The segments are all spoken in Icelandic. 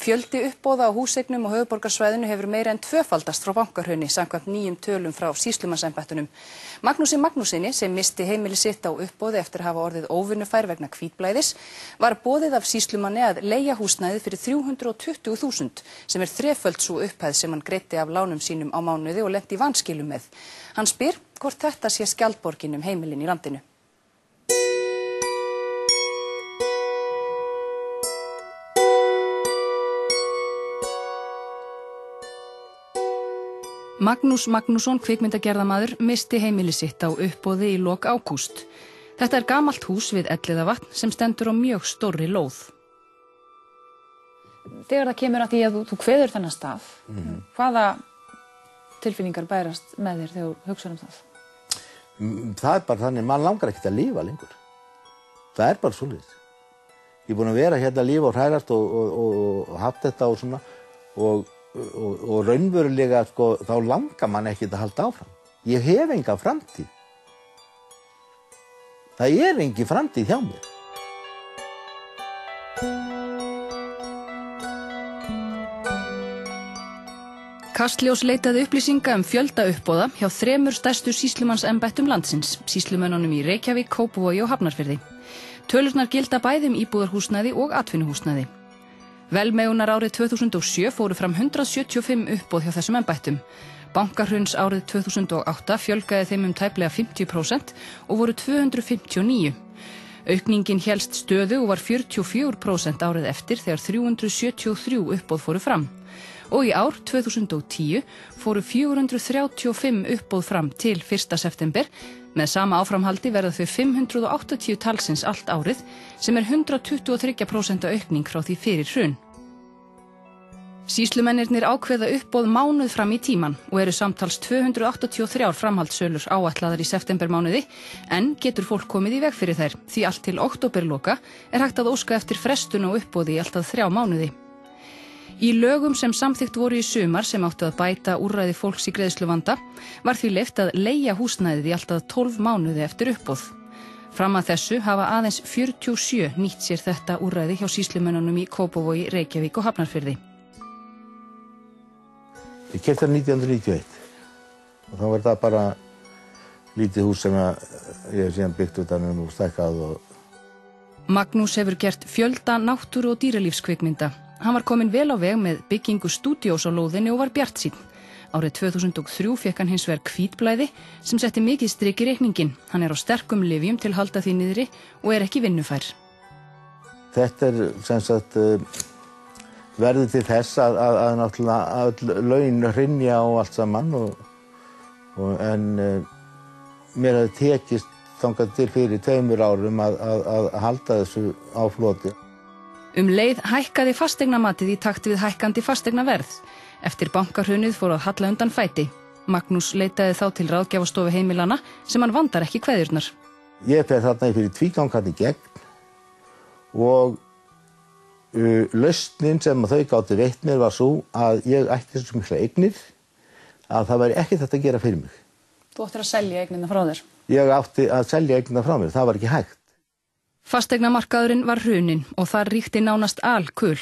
Fjöldi uppboða á húseignum og höfuðborgarsvæðinu hefur meira en tvöfaldast frá bankahruni samkvæmt nýjum tölum frá sýslumannsembættunum. Magnúsi Magnússyni, sem missti heimili sitt á uppboði eftir að hafa orðið óvinnufær vegna hvítblæðis, var boðið af sýslumanni að leigja húsnæðið fyrir 320.000, sem þreföld sú upphæð sem hann greiddi af lánum sínum á mánuði og lenti í vanskilum með. Hann spyr hvort þetta sé skjaldborgin heimilin í landinu. Magnús Magnússon, kvikmyndagerðamaður, missti heimili sitt á uppboði í lok ágúst. Þetta gamalt hús við Elliðavatn sem stendur á mjög stórri lóð. Þegar það kemur að því að þú kveður þennan stað, hvaða tilfinningar bærast með þér þegar þú hugsar það? Það bara þannig, maður langar ekkert að lifa lengur. Það bara svoleiðis. Ég búinn að vera hérna að lifa og hrærast og haft þetta og svona og raunverulega sko, þá langar mann ekkert að halda áfram. Ég hef enga framtíð. Það engin framtíð hjá mér. Kastljós leitaði upplýsinga fjölda uppboða hjá 3 stærstu sýslumannsembættum landsins, sýslumönnunum í Reykjavík, Kópavogi og Hafnarfirði. Tölurnar gilda bæði íbúðarhúsnæði og atvinnuhúsnæði. Velmegunar árið 2007 fóru fram 175 uppboð hjá þessum embættum. Bankahruns árið 2008 fjölgaði þeim tæplega 50% og voru 259. Aukningin hélst stöðu og var 44% árið eftir þegar 373 uppboð fóru fram. Og í ár 2010 fóru 435 uppboð fram til 1. september. Með sama áframhaldi verða þau 580 talsins allt árið, sem 123% aukning frá því fyrir hrun. Sýslumennirnir ákveða uppboð mánuð fram í tíman og eru samtals 283 framhaldssölur áætlaðar í septembermánuði, en getur fólk komið í veg fyrir þær, því allt til októberloka hægt að óska eftir frestun á uppboði í allt að 3 mánuði. Í lögum sem samþykkt voru í sumar sem áttu að bæta úrræði fólks í greiðsluvanda var því leyft að leigja húsnæðið í allt að 12 mánuði eftir uppboð. Fram að þessu hafa aðeins 47 nýtt sér þetta úrræði hjá sýslumönnunum í Kópavogi, Reykjavík og Hafnarfirði. Ég keypti það 1991 og þá var það bara lítið hús sem ég hef síðan byggt utanum og stækkað. Magnús hefur gert fjölda náttúru- og dýralífskvikmynda. Hann var kominn vel á veg með byggingu stúdíós á lóðinni og var bjartsýnn. Árið 2003 fékk hann hins vegar hvítblæði sem setti mikið strik í reikninginn. Hann á sterkum lyfjum til halda því niðri og ekki vinnufær. Þetta sem sagt verður til þess að náttúrulega laun hrynja og allt saman en mér hafði tekist þangað til fyrir 2 árum að halda þessu á floti. Leið hækkaði fasteignamatið í takt við hækkandi fasteignaverð. Eftir bankahrunið fór að halla undan fæti. Magnús leitaði þá til ráðgjafastofu heimilana sem hann vandar ekki kveðjurnar. Ég fer þarna fyrir tvígang í gegn og lausnin sem þau gátu veitt mér var svo að ég ætti svo mikla eignir að það væri ekkert hægt að gera fyrir mig. Þú áttir að selja eignina frá þér? Ég átti að selja eignina frá mér, það var ekki hægt. Fasteignamarkaðurinn var hruninn og þar ríkti nánast alkul.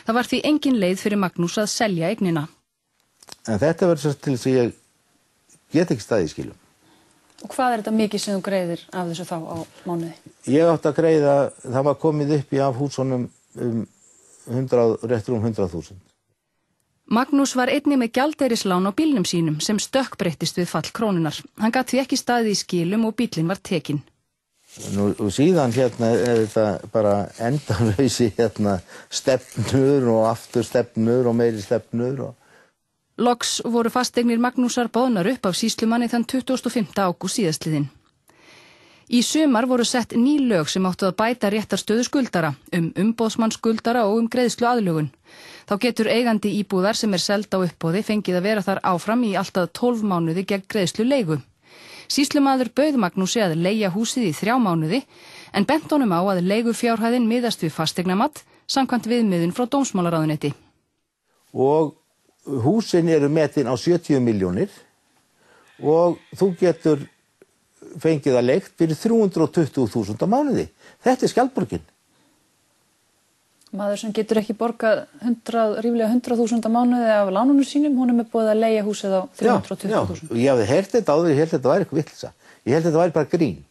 Það var því engin leið fyrir Magnús að selja eignina. En þetta verður svo til þess að ég get ekki staðið í skilum. Og hvað þetta mikið sem þú greiðir af þessu þá á mánuði? Ég átti að greiða, það var komið upp í af húsunum rétt rúm 100.000. Magnús var einnig með gjaldeyrislán á bílnum sínum sem stökkbreyttist við fall krónunnar. Hann gat því ekki staðið í skilum og bíllinn var tekinn. Og síðan þetta bara endalausi stefnur og aftur stefnur og meiri stefnur. Loks voru fasteignir Magnúsar boðnar upp af sýslumanni þann 25. ágúst síðastliðinn. Í sumar voru sett ný lög sem áttu að bæta réttarstöðu skuldara, umboðsmann skuldara og greiðsluaðlögun. Þá getur eigandi íbúðar sem seld á uppboði fengið að vera þar áfram í allt að 12 mánuði gegn greiðsluleigu. Sýslumaður bauð Magnúsi að leigja húsið í 3 mánuði en bent honum á að leigufjárhæðin miðast við fasteignamat samkvæmt viðmiðun frá dómsmálaráðuneyti. Og húsin eru metin á 70 milljónir og þú getur fengið að leigt fyrir 320.000 á mánuði. Þetta skjaldborgin. Maður sem getur ekki borgað ríflega 100.000 á mánuði af lánunum sínum, honum boðið að leigja húsið á 320.000. Já, ég hafði heyrt þetta áður, ég held þetta væri eitthvað vitleysa. Ég held þetta væri bara grín.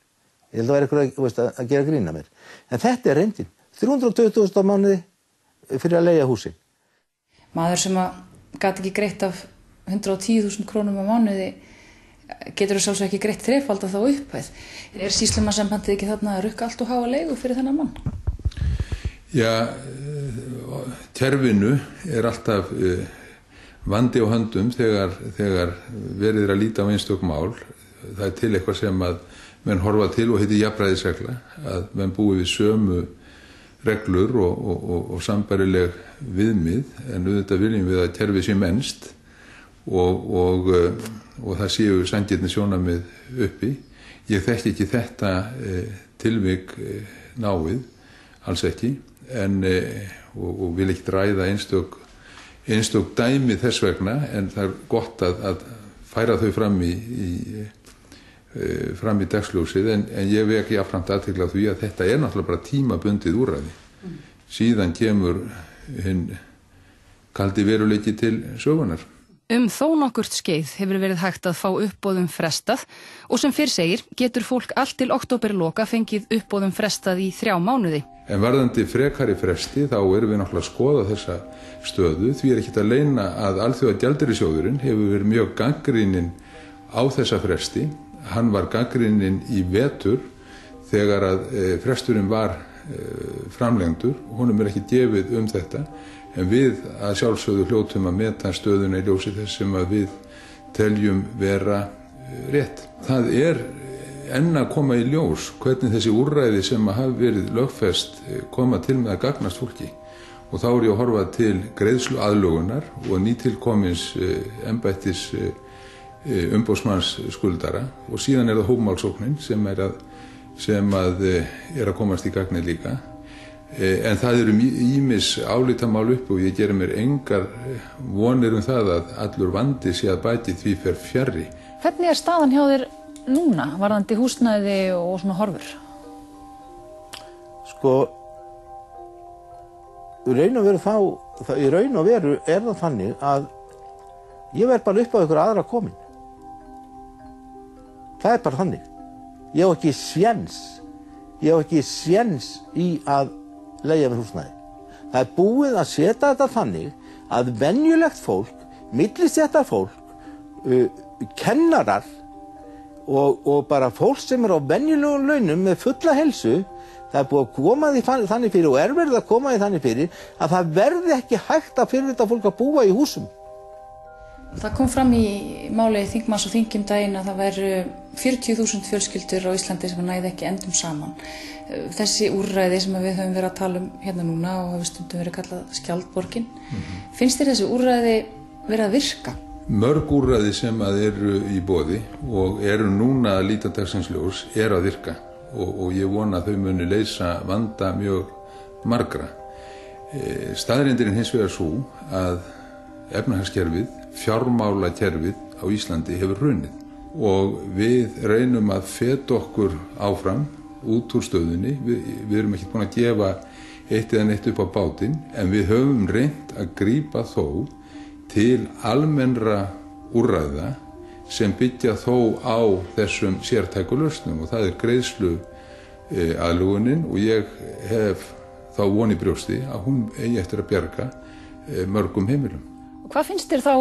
Ég held þetta væri eitthvað að gera grín að mér. En þetta er reyndin. 320.000 á mánuði fyrir að leigja húsin. Maður sem gat ekki greitt af 110.000 krónum á mánuði getur sjálfsög ekki greitt þrefalda þá upphæð. Er sýslumannsembættið ekki þarna að rukka allt og háa leigu fyrir þennan mann? Já, kerfinu er alltaf vandi á höndum þegar verið er að líta á einstök mál. Það er til eitthvað sem að menn horfa til og heitir jafnræðisregla, að menn búi við sömu reglur og sambærileg viðmið, en auðvitað viljum við að kerfið sé mennst og það séu sanngirni sjónarmið uppi. Ég þekki ekki þetta tilvik náið, alls ekki, og vil ekki ræða einstök dæmi þess vegna, en það er gott að færa þau fram í dagsljósið, en ég vek jafnframt athygli á því að þetta er náttúrulega bara tímabundið úrræði. Síðan kemur hinn kaldi veruleiki til sögunar. Þó nokkurt skeið hefur verið hægt að fá uppboðum frestað og sem fyrr segir getur fólk allt til októberloka fengið uppboðum frestað í 3 mánuði. En varðandi frekari fresti þá erum við náttúrulega að skoða þessa stöðu. Því er ekkert að leyna að Alþjóðagjaldeyrissjóðurinn hefur verið mjög gagnrýninn á þessa fresti. Hann var gagnrýninn í vetur þegar að fresturinn var framlengdur. Honum er ekki gefið þetta. En við að sjálfsögðu hljótum að meta stöðuna í ljósi þess sem að við teljum vera rétt. Það er enn að koma í ljós hvernig þessi úrræði sem að hafa verið lögfest koma til með að gagnast fólki. Og þá er ég að horfa til greiðsluaðlögunar og nýtilkomins embættis umboðsmanns skuldara, og síðan er það hópmálsóknin sem er að komast í gagnið líka. En það eru ýmis álitamál upp og ég geri mér engar vonir það að allur vandi sé að bæti því fer fjarri. Hvernig er staðan hjá þér núna, varðandi húsnæði og svona horfur? Sko, í raun og veru er það þannig að ég verð bara upp á ykkur aðra komin. Það er bara þannig. Ég á ekki séns í að leigja mér húsnæði. Það er búið að setja þetta þannig að venjulegt fólk, millistéttar fólk, kennarar og bara fólk sem er á venjulegum launum með fulla heilsu, það er búið að koma því þannig fyrir og er verið að koma því þannig fyrir að það verði ekki hægt að fyrir þetta fólk að búa í húsum. Það kom fram í máli þingmanns og þingjum daginn að það væru 40.000 fjölskyldur á Íslandi sem næði ekki endum saman. Þessi úrræði sem við höfum verið að tala hérna núna og hefur stundum verið kallað skjaldborgin. Finnst þér þessi úrræði verið að virka? Mörg úrræði sem að eru í boði og eru núna að líta dagsins ljós að virka og ég vona að þau muni leysa vanda mjög margra. Staðreyndin hins vegar sú að efnahagskerfið, fjármálakerfið á Íslandi hefur hrunið og við reynum að feta okkur áfram út úr stöðunni. Við erum ekki búin að gefa eitt eða neitt upp á bátinn, en við höfum reynt að grípa þó til almennra úrræða sem byggja þó á þessum sértæku lausnum, og það er greiðslu aðlögunin, og ég hef þá von í brjósti að hún eigi eftir að bjarga mörgum heimilum. Hvað finnst þér þá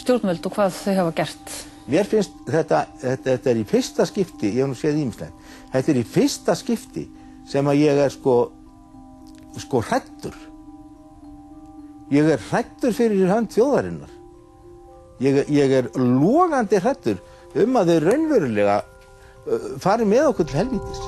stjórnvöld og hvað þau hafa gert? Mér finnst þetta er í fyrsta skipti, ég hef nú séð ýmislegt, þetta er í fyrsta skipti sem að ég er sko hræddur. Ég er hræddur fyrir hönd þjóðarinnar. Ég er logandi hræddur að þau raunverulega fari með okkur til helvítis.